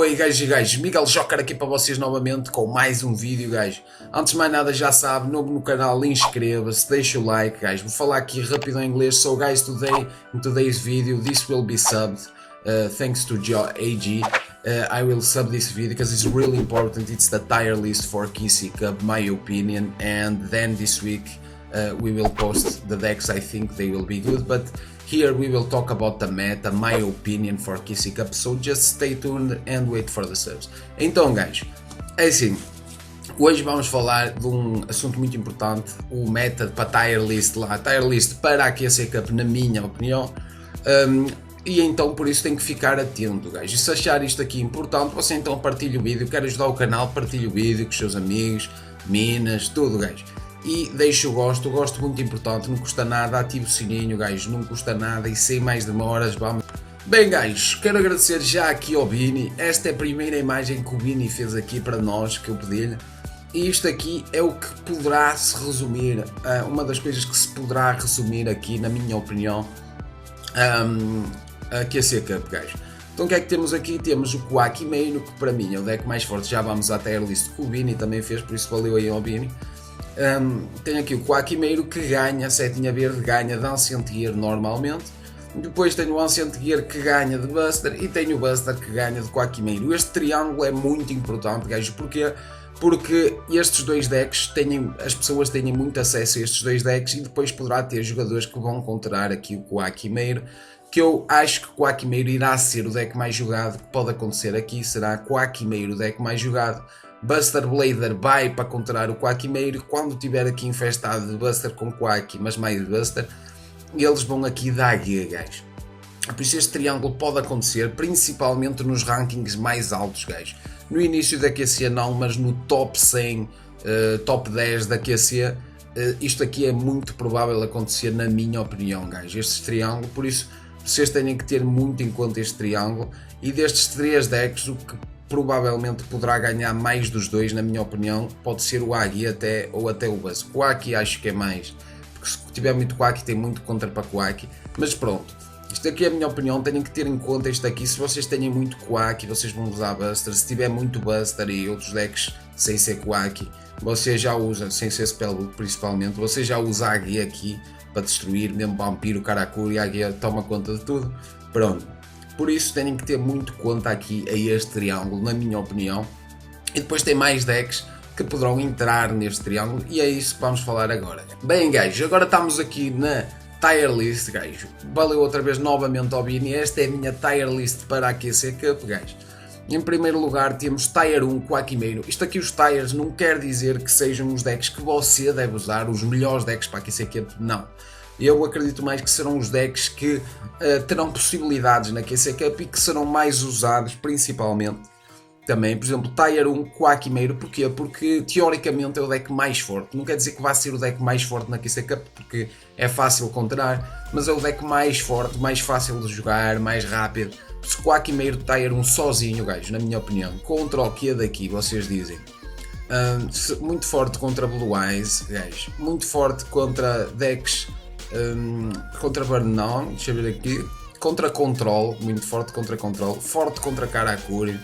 Oi gajos e gajos, Miguel Joker aqui para vocês novamente com mais um vídeo, gajos. Antes de mais nada, já sabe, novo no canal, inscreva-se, deixa o like, gajos. Vou falar aqui rápido em inglês. So guys, today, in today's video, this will be subbed, thanks to Joe AG. I will sub this video because it's really important. It's the tier list for KC Cup, my opinion, and then this week we will post the decks. I think they will be good, but here we will talk about the meta, my opinion for KC Cup, so just stay tuned and wait for the subs. Então, guys, é assim, hoje vamos falar de um assunto muito importante, o meta para tier list lá, tier list para a KC Cup, na minha opinião, e então por isso tem que ficar atento, guys. E se achar isto aqui importante, você então partilhe o vídeo, quer ajudar o canal, partilhe o vídeo com os seus amigos, minas, tudo, guys. E deixe o gosto muito importante, não custa nada, ative o sininho, guys, não custa nada e sem mais demoras, vamos. Bem, guys, quero agradecer já aqui ao Bini, esta é a primeira imagem que o Bini fez aqui para nós, que eu pedi-lhe, e isto aqui é o que poderá se resumir, uma das coisas que se poderá resumir aqui, na minha opinião, a KC Cup, guys. Então o que é que temos aqui? Temos o Quacky Meiro, que para mim é o deck mais forte, já vamos à tier list que o Bini também fez, por isso valeu aí ao Bini. Tenho aqui o Quacky Meiro que ganha, setinha verde, ganha de Ancient Gear normalmente. Depois tenho o Ancient Gear que ganha de Buster e tenho o Buster que ganha de Quacky Meiro. Este triângulo é muito importante, guys, porquê? Porque estes dois decks as pessoas têm muito acesso a estes dois decks e depois poderá ter jogadores que vão encontrar aqui o Quacky Meiro, que eu acho que o Quacky Meiro irá ser o deck mais jogado, que pode acontecer aqui, será Quacky Meiro o deck mais jogado. Buster Blader vai para counterar o Quacky Meiro, quando tiver aqui infestado de Buster com Quacky, mas mais Buster, eles vão aqui dar guia, guys. Por isso este triângulo pode acontecer, principalmente nos rankings mais altos, guys. No início da QC não, mas no top 100, top 10 da QC, isto aqui é muito provável acontecer, na minha opinião, guys, este triângulo. Por isso vocês têm que ter muito em conta este triângulo, e destes três decks o que provavelmente poderá ganhar mais dos dois, na minha opinião, pode ser o Agi ou até o Buzz. O Quacky acho que é mais, porque se tiver muito Quacky tem muito contra para Quacky, mas pronto, isto aqui é a minha opinião, têm que ter em conta isto aqui. Se vocês têm muito Quacky, vocês vão usar Buster. Se tiver muito Buster e outros decks sem ser Quacky, você já usa, sem ser Spellbook principalmente, você já usa Agi aqui para destruir, mesmo Vampiro, Karakuri, Agi toma conta de tudo, pronto. Por isso têm que ter muito conta aqui a este triângulo, na minha opinião. E depois tem mais decks que poderão entrar neste triângulo e é isso que vamos falar agora. Bem, guys, agora estamos aqui na tier list, guys. Valeu outra vez novamente ao Bini. Esta é a minha tier list para a KC Cup, guys. Em primeiro lugar temos Tier 1 Quacky Meiro. Isto aqui, os tiers, não quer dizer que sejam os decks que você deve usar, os melhores decks para a KC Cup, não. Eu acredito mais que serão os decks que terão possibilidades na KC Cup e que serão mais usados, principalmente. Também, por exemplo, Tier 1 Quacky Meiro, porquê? Porque teoricamente é o deck mais forte. Não quer dizer que vai ser o deck mais forte na KC Cup, porque é fácil counterar, mas é o deck mais forte, mais fácil de jogar, mais rápido. Se Quacky Meiro Tier 1 sozinho, guys, na minha opinião, contra o que é daqui, vocês dizem. Muito forte contra Blue Eyes, guys. Muito forte contra decks, contra Burnout, deixa eu ver aqui. Contra Control, muito forte contra Control. Forte contra Karakuri.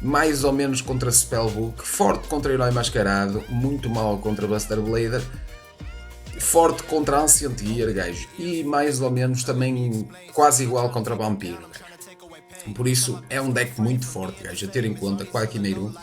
Mais ou menos contra Spellbook. Forte contra Herói Mascarado. Muito mal contra Buster Blader. Forte contra Ancient Gear, guys. E mais ou menos também quase igual contra Vampiro. Por isso é um deck muito forte, guys, a ter em conta. Quacky Meiro.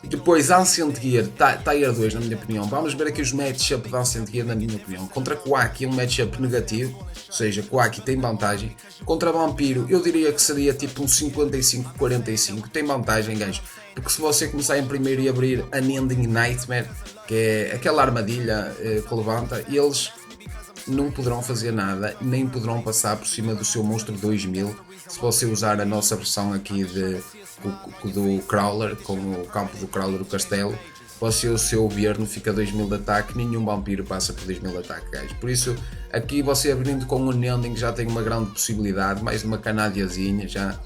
Depois Ancient Gear, Tier 2 na minha opinião. Vamos ver aqui os matchup de Ancient Gear na minha opinião. Contra Quacky é um matchup negativo, ou seja, Quacky tem vantagem. Contra Vampiro eu diria que seria tipo um 55-45, tem vantagem, guys. Porque se você começar em primeiro e abrir Unending Nightmare, que é aquela armadilha que levanta, eles não poderão fazer nada, nem poderão passar por cima do seu monstro 2000. Se você usar a nossa versão aqui do Crawler, com o campo do Crawler do castelo, o seu governo fica 2000 de ataque, nenhum vampiro passa por 2000 de ataque, guys. Por isso, aqui você abrindo com o Unending já tem uma grande possibilidade, mais uma canadiazinha, já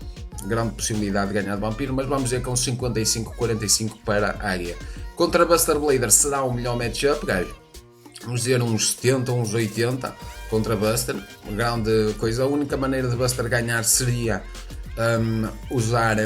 grande possibilidade de ganhar de vampiro, mas vamos ver com 55-45 para a área. Contra Buster Blader será o melhor matchup, guys. Vamos dizer uns 70, uns 80 contra Buster, grande coisa. A única maneira de Buster ganhar seria usar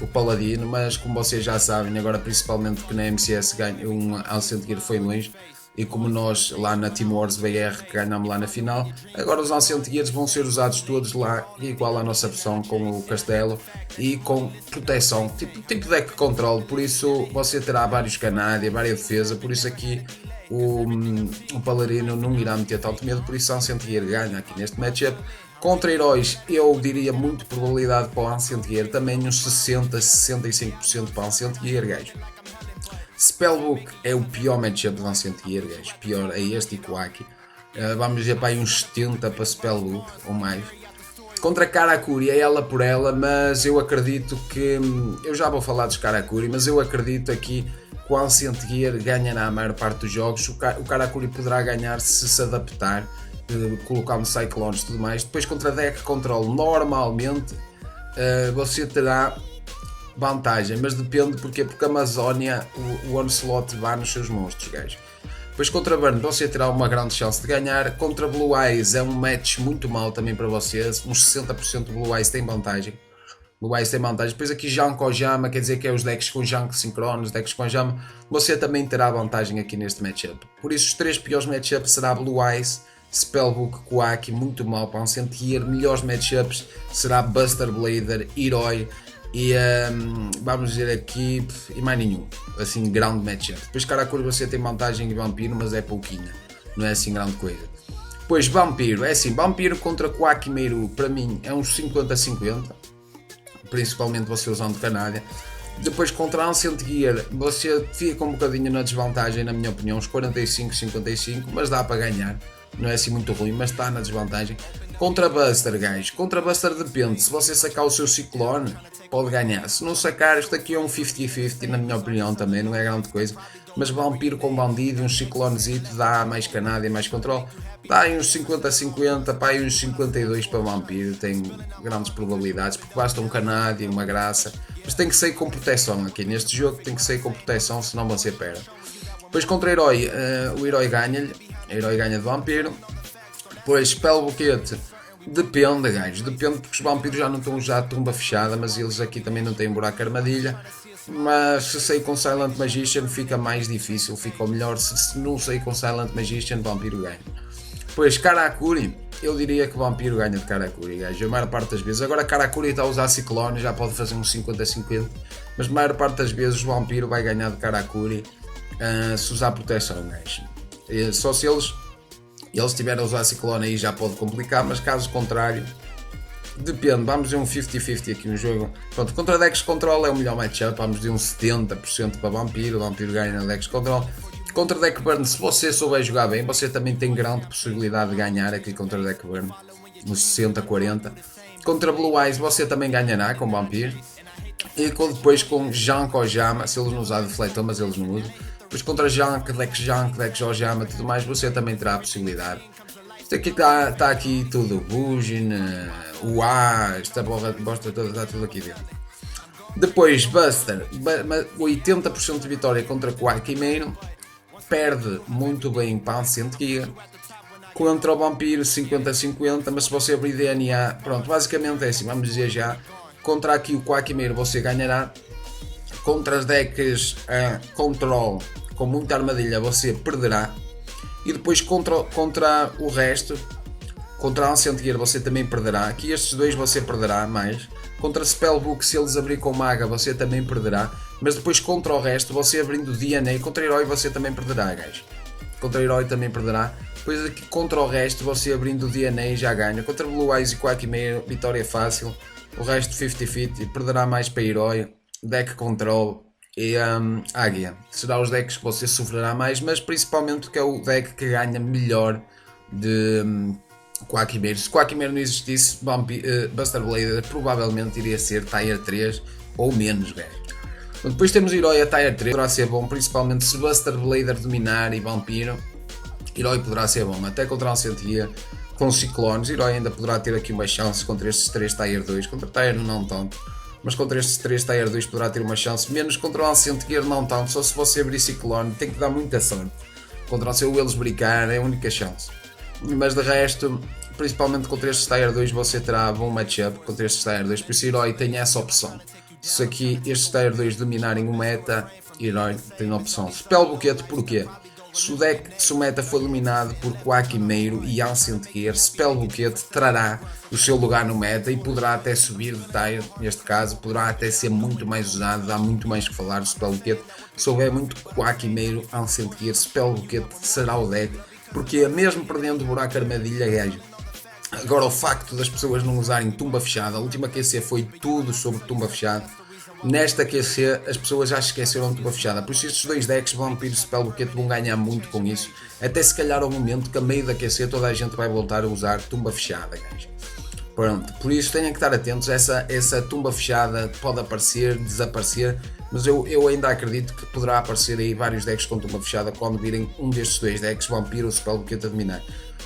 o Paladino, mas como vocês já sabem, agora principalmente que na MCS um Ancient Gear foi longe, e como nós lá na Team Wars BR que ganhamos lá na final, agora os Ancient Gears vão ser usados todos lá, igual à nossa versão, com o castelo e com proteção, tipo deck control, por isso você terá vários Canadia, várias defesa, por isso aqui o Paladino não irá meter tanto medo, por isso o Ancient Gear ganha aqui neste matchup. Contra heróis, eu diria muito probabilidade para o Ancient Gear, também uns 60-65% para o Ancient Gear, gajo. Spellbook é o pior matchup do Ancient Gear, gajo. Pior é este e Quacky. Vamos dizer para aí uns 70 para Spellbook ou mais. Contra Karakuri é ela por ela, mas eu acredito que. Eu já vou falar dos Karakuri, mas eu acredito aqui que o Ancient Gear ganhará a maior parte dos jogos. O Karakuri poderá ganhar se adaptar, colocando Cyclones e tudo mais. Depois contra Deck Control, normalmente você terá vantagem, mas depende porque a Amazónia, o Onslaught vai nos seus monstros, gajo. Depois contra Burn você terá uma grande chance de ganhar. Contra Blue Eyes é um match muito mau também para vocês, uns 60% de Blue Eyes tem vantagem. Blue Eyes tem vantagem. Depois aqui Janko Jama, quer dizer que é os decks com Janko Synchronos, decks com Jama, você também terá vantagem aqui neste matchup. Por isso os 3 piores matchups será Blue Eyes, Spellbook, Quacky, muito mal para Ancient Gear. Melhores matchups será Buster Blader, Herói e vamos dizer aqui, e mais nenhum, assim, grande matchup. Depois Karakuri você tem vantagem em Vampiro, mas é pouquinha, não é assim grande coisa. Depois Vampiro, é assim, Vampiro contra Quacky Meiru, para mim é uns 50-50, principalmente você usando Canadia. Depois contra Ancient Gear, você fica um bocadinho na desvantagem, na minha opinião, uns 45-55, mas dá para ganhar. Não é assim muito ruim, mas está na desvantagem. Contra Buster, guys. Contra Buster depende. Se você sacar o seu Ciclone, pode ganhar. Se não sacar, isto aqui é um 50-50, na minha opinião também, não é grande coisa. Mas Vampiro com Bandido, um Ciclonezito, dá mais Canadia, mais controle. Dá aí uns 50-50, pá, aí uns 52 para Vampiro. Tem grandes probabilidades, porque basta um Canadia, uma graça. Mas tem que sair com proteção aqui. Neste jogo tem que sair com proteção, senão você perde. Depois contra Herói, o Herói ganha-lhe. O Herói ganha de Vampiro. Depois Spellbookete, depende, gajos, depende porque os vampiros já não estão já de tumba fechada, mas eles aqui também não têm buraco armadilha. Mas se sair com Silent Magician fica mais difícil, fica o melhor. Se não sair com Silent Magician, Vampiro ganha. Depois Karakuri, eu diria que Vampiro ganha de Karakuri, gajo, a maior parte das vezes. Agora Karakuri está a usar Ciclone, já pode fazer uns 50-50, mas a maior parte das vezes o Vampiro vai ganhar de Karakuri se usar proteção, gajo. Só se eles estiverem a usar Ciclone aí já pode complicar, mas caso contrário, depende, vamos dizer um 50-50 aqui no jogo. Pronto, contra Dex Control é o melhor matchup, vamos dizer um 70% para Vampiro, o Vampiro ganha na Dex Control. Contra Deck Burn, se você souber jogar bem, você também tem grande possibilidade de ganhar aqui contra Deck Burn, nos 60-40. Contra Blue Eyes você também ganhará com Vampiro. E depois com Janko Jama, se eles não usarem Deflector, mas eles não usam. Depois contra Jank, Deck Jojama e tudo mais, você também terá a possibilidade. Isto aqui está aqui tudo, Bujin, o A, esta bosta toda, está tudo aqui dentro. Depois Buster, 80% de vitória contra Quacky Meiru, perde muito bem para Ancient Gear. Contra o Vampiro 50-50, mas se você abrir DNA, pronto, basicamente é assim, vamos dizer já, contra aqui o Quacky Meiru você ganhará. Contra as decks Control com muita armadilha você perderá. E depois contra o resto, contra a Ancient Gear você também perderá. Aqui estes dois você perderá mais. Contra Spellbook, se eles abrir com Maga, você também perderá. Mas depois contra o resto, você abrindo DNA, contra Herói você também perderá, guys. Contra Herói também perderá. Depois aqui contra o resto, você abrindo DNA já ganha. Contra Blue Eyes e Quacky Meiru, vitória fácil. O resto 50-50, perderá mais para Herói. Deck Control e Águia. Será os decks que você sofrerá mais, mas principalmente que é o deck que ganha melhor de Quacky Meiru. Se Quacky Meiru não existisse, Buster Blader provavelmente iria ser Tier 3 ou menos, velho. Depois temos Herói a Tier 3, poderá ser bom, principalmente se Buster Blader dominar e Vampiro. Herói poderá ser bom, até contra Ancient Gear com Ciclones. Herói ainda poderá ter aqui uma chance contra estes 3 Tier 2, contra Tier 1 não tanto. Mas contra estes 3 Tier 2 poderá ter uma chance, menos contra o Ancient Gear não tanto, só se você abrir Ciclone, tem que dar muita sorte. Contra o seu eles brincar é a única chance. Mas de resto, principalmente contra este Tier 2 você terá bom matchup contra este Tier 2, por isso Herói tem essa opção. Se aqui estes Tier 2 dominarem o meta, Herói tem a opção. Spell Buquete, porquê? Se o meta for dominado por Quaquimeiro e Ancient Gear, Spell Buquete trará o seu lugar no meta e poderá até subir de tier, neste caso, poderá até ser muito mais usado, dá muito mais que falar o Spell Buquete. Se houver muito Quaquimeiro, Ancient Gear, Spell Buquete será o deck, porque mesmo perdendo o buraco armadilha, gajo. Agora o facto das pessoas não usarem tumba fechada, a última QC foi tudo sobre tumba fechada. Nesta QC as pessoas já esqueceram de tumba fechada, por isso estes dois decks, Vampiro e Spell Buquete, vão ganhar muito com isso. Até se calhar ao momento que a meio da QC toda a gente vai voltar a usar tumba fechada, gajo. Pronto, por isso tenham que estar atentos, essa tumba fechada pode aparecer, desaparecer, mas eu ainda acredito que poderá aparecer aí vários decks com tumba fechada quando virem um destes dois decks, Vampiro ou Spell Buquete, a dominar.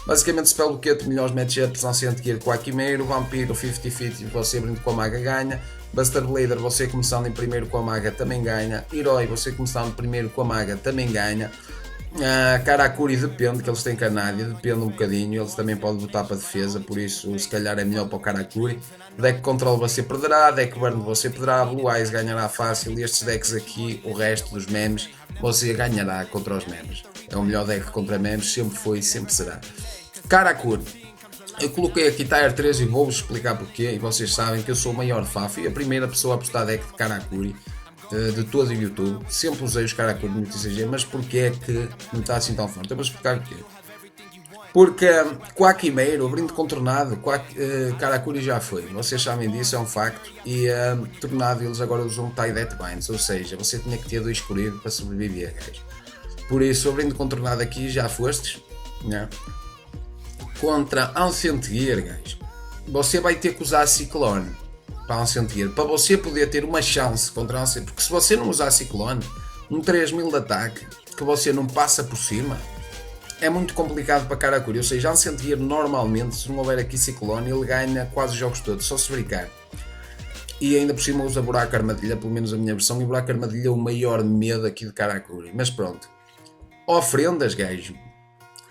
Basicamente, Spell Buquete, melhores matchups, Ancient Gear com Quaquimeiro, Vampiro 50-50, você abrindo com a maga ganha, Buster Blader, você começando em primeiro com a maga também ganha, Herói, você começando primeiro com a maga também ganha, Karakuri depende, que eles têm Canádia, depende um bocadinho, eles também podem botar para defesa, por isso se calhar é melhor para o Karakuri. Deck Control você perderá, Deck Burn você perderá, Blue Eyes ganhará fácil e estes decks aqui, o resto dos memes, você ganhará contra os memes. É o melhor deck contra memes, sempre foi e sempre será. Karakuri, eu coloquei aqui Tier 3 e vou-vos explicar porquê, e vocês sabem que eu sou o maior fã, fui a primeira pessoa a apostar deck de Karakuri de todo o YouTube, sempre usei os Karakuri no TCG, mas porquê é que não está assim tão forte? Eu vou explicar porquê. Porque Quaquimeiro, abrindo com Tornado, Karakuri já foi, vocês sabem disso, é um facto, e Tornado eles agora usam Tie That Binds, ou seja, você tinha que ter 2 escolhido para sobreviver, guys. Por isso, abrindo com Tornado aqui, já fostes, né? Contra Ancient Gear, guys, você vai ter que usar Ciclone para Ancient Gear, para você poder ter uma chance contra Ancient, porque se você não usar Ciclone, um 3000 de ataque, que você não passa por cima, é muito complicado para Karakuri, ou seja, Ancient Gear normalmente, se não houver aqui Ciclone, ele ganha quase os jogos todos, só se brincar. E ainda por cima usa buraco armadilha, pelo menos a minha versão, e buraco armadilha é o maior medo aqui de Karakuri, mas pronto. Ofrendas, gajo,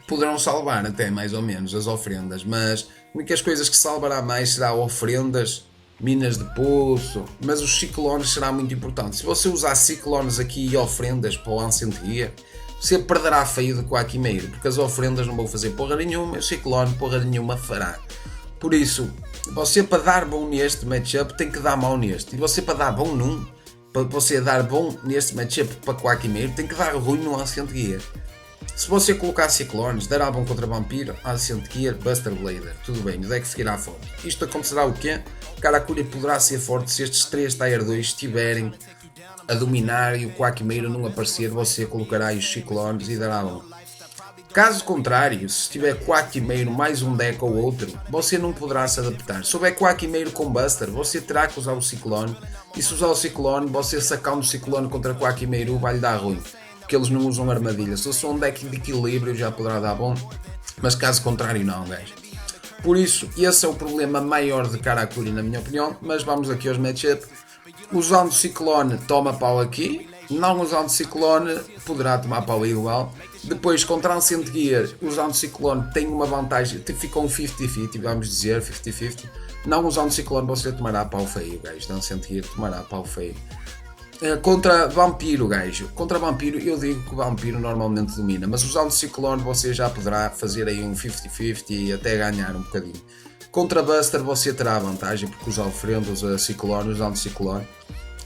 poderão salvar até mais ou menos as ofrendas, mas a única coisas que salvará mais será ofrendas, minas de poço, mas os ciclones será muito importante. Se você usar ciclones aqui e ofrendas para o Ancient Gear, você perderá feio de Quaquimeiro, porque as ofrendas não vão fazer porra nenhuma e o ciclone porra nenhuma fará. Por isso, você para dar bom neste matchup tem que dar mau neste, e você para dar bom num, para você dar bom neste matchup para Quaquimeiro tem que dar ruim no Ancient Gear. Se você colocar ciclones, dará bom contra Vampiro, Ancient Gear, Buster Blader, tudo bem, o deck seguirá forte. Isto acontecerá o quê? Karakuri poderá ser forte se estes 3 Tier 2 estiverem a dominar e o Quaquimeiro não aparecer, você colocará os ciclones e dará bom. Caso contrário, se tiver Quaquimeiro mais um deck ou outro, você não poderá se adaptar. Se houver Quaquimeiro com Buster, você terá que usar o ciclone, e se usar o ciclone, você sacando o ciclone contra Quaquimeiro vai lhe dar ruim, porque eles não usam armadilha. Se eu sou um deck de equilíbrio já poderá dar bom, mas caso contrário não, gajo. Por isso, esse é o problema maior de Karakuri na minha opinião, mas vamos aqui aos matchup. Usando Ciclone toma pau aqui, não usando Ciclone poderá tomar pau igual. Depois contra Ancient Gear, usando Ciclone tem uma vantagem, fica um 50-50, vamos dizer 50-50. Não usando Ciclone você tomará pau feio, gajo, Ancient Gear tomará pau feio. Contra Vampiro, gajo, contra Vampiro eu digo que o Vampiro normalmente domina, mas usando Ciclone você já poderá fazer aí um 50-50 e até ganhar um bocadinho. Contra Buster você terá a vantagem porque usa ofrenda, usa Ciclone, usando Ciclone.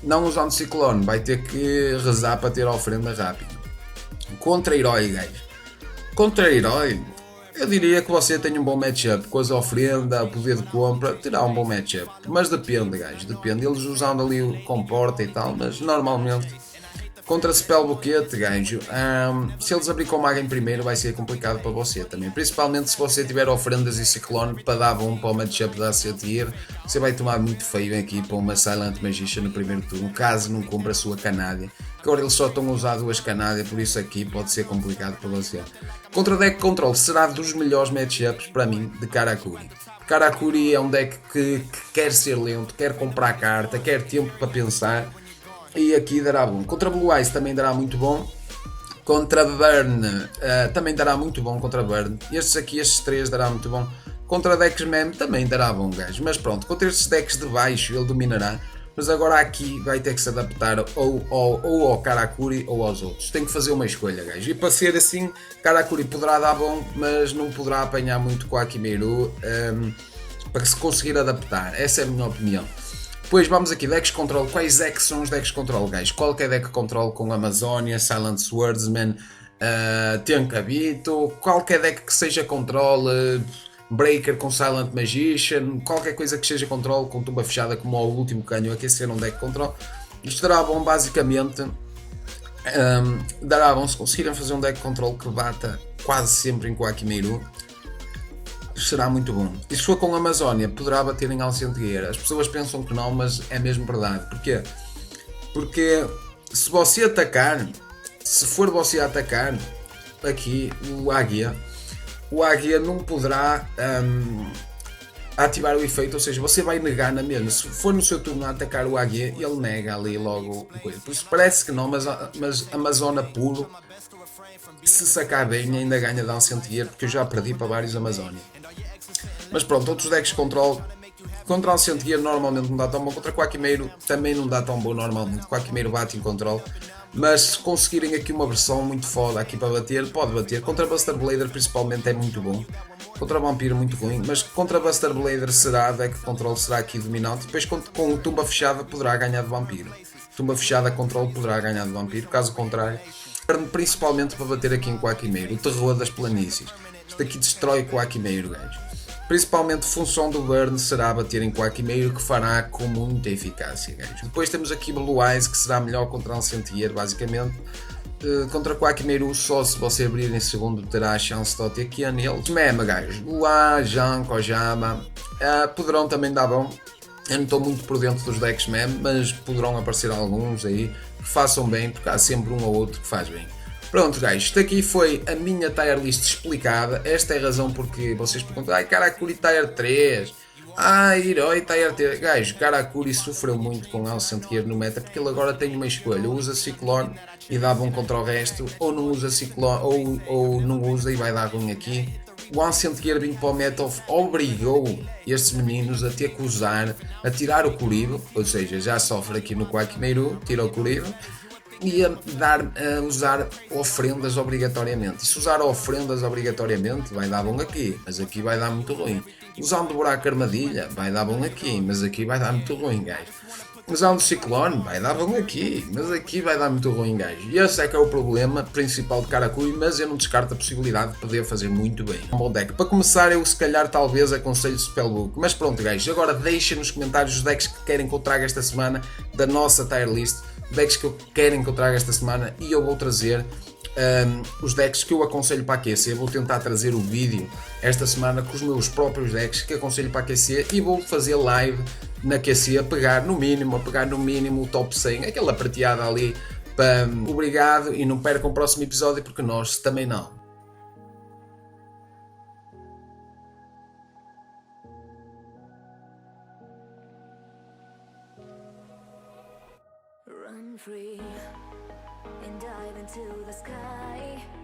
Não usando Ciclone vai ter que rezar para ter a ofrenda rápido. Contra Herói, gajo, contra Herói eu diria que você tem um bom matchup com as ofrendas, o poder de compra, terá um bom matchup, mas depende, gajo, depende, eles usando ali o comporta e tal, mas normalmente contra Spell Buquete, gajo, se eles abrir com maga em primeiro vai ser complicado para você também, principalmente se você tiver ofrendas e ciclone para dar bom para o matchup da Ancient Gear, você vai tomar muito feio aqui para uma Silent Magician no primeiro turno, caso não compre a sua Canádia. Agora eles só estão a usar 2 Canádia, por isso aqui pode ser complicado para você. Contra Deck Control será dos melhores matchups para mim de Karakuri. Karakuri é um deck que quer ser lento, quer comprar carta, quer tempo para pensar e aqui dará bom. Contra Blue Eyes também dará muito bom. Contra Burn também dará muito bom contra Burn. Estes aqui, estes 3 dará muito bom. Contra decks meme também dará bom, gajo. Mas pronto, contra estes decks de baixo ele dominará. Mas agora aqui vai ter que se adaptar ou ao Karakuri ou aos outros. Tem que fazer uma escolha, gajo. E para ser assim, Karakuri poderá dar bom, mas não poderá apanhar muito com a Akimeru para se conseguir adaptar. Essa é a minha opinião. Depois vamos aqui, decks control. Quais é que são os decks control, gajo? Qualquer deck control com Amazonia, Silent Swordsman, Tenkabito, qualquer deck que seja control, Breaker com Silent Magician, qualquer coisa que seja control com tumba fechada, como o último que ganhou aqui, ser um deck control. Isto dará bom, basicamente, dará bom se conseguirem fazer um deck control que bata quase sempre em Quakimeru. Será muito bom. E se for com Amazónia, poderá bater em Alcentegueira. As pessoas pensam que não, mas é mesmo verdade. Porquê? Porque se você atacar, se for você a atacar aqui o Águia não poderá ativar o efeito, ou seja, você vai negar na mesma. Se for no seu turno a atacar o Águia, ele nega ali logo o coisa. Por isso parece que não, mas Amazona puro, se sacar bem, ainda ganha de Alcentegueira, porque eu já perdi para vários Amazónia. Mas pronto, outros decks control. Contra Alcentegueira normalmente não dá tão bom. Contra Quakimeru também não dá tão bom normalmente. Quakimeru bate em control. Mas se conseguirem aqui uma versão muito foda aqui para bater, pode bater. Contra Buster Blader principalmente é muito bom. Contra Vampiro muito ruim. Mas contra Buster Blader será, deck control será aqui dominante. Depois com Tumba Fechada poderá ganhar de Vampiro. Tumba Fechada control poderá ganhar de Vampiro. Caso contrário, principalmente para bater aqui em Quakimeru. O terror das planícies. Isto aqui destrói Quakimeru, gajo. Principalmente a função do Burn será bater em Quakimeru, que fará com muita eficácia, gajo. Depois temos aqui Blue Eyes, que será melhor contra Alcentegueira, basicamente. Contra Quakimeru, só se você abrir em segundo terá a chance de ter aqui a neles. Meme, gajo. Lua, Jan, Kojama, poderão também dar bom. Eu não estou muito por dentro dos decks meme, mas poderão aparecer alguns aí que façam bem, porque há sempre um ou outro que faz bem. Pronto, guys, isto aqui foi a minha tier list explicada. Esta é a razão porque vocês perguntam: ai, Karakuri tier 3, ai, Herói tier 3. Guys, Karakuri sofreu muito com Alcentegueira no meta porque ele agora tem uma escolha: ou usa Ciclone e dá bom contra o resto, ou não usa Ciclone, ou não usa e vai dar ruim aqui. O Alcentegueira vindo para o meta obrigou estes meninos a ter que usar, a tirar o Kuribo, ou seja, já sofre aqui no Quakimeru, tira o Kuribo. E a usar ofrendas obrigatoriamente. E se usar ofrendas obrigatoriamente, vai dar bom aqui, mas aqui vai dar muito ruim. Usando buraco armadilha, vai dar bom aqui, mas aqui vai dar muito ruim, gajo. Usando ciclone, vai dar bom aqui, mas aqui vai dar muito ruim, gajo. E esse é que é o problema principal de Karakuri, mas eu não descarto a possibilidade de poder fazer muito bem um bom deck. Para começar, eu se calhar talvez aconselho Spellbook. Mas pronto, gajo, agora deixem nos comentários os decks que querem que eu traga esta semana da nossa tier list. Decks que querem que eu traga esta semana e eu vou trazer os decks que eu aconselho para aquecer. Vou tentar trazer o vídeo esta semana com os meus próprios decks que aconselho para aquecer e vou fazer live na QC a pegar no mínimo o top 100, aquela prateada ali. Obrigado e não percam o próximo episódio porque nós também não. Run free and dive into the sky.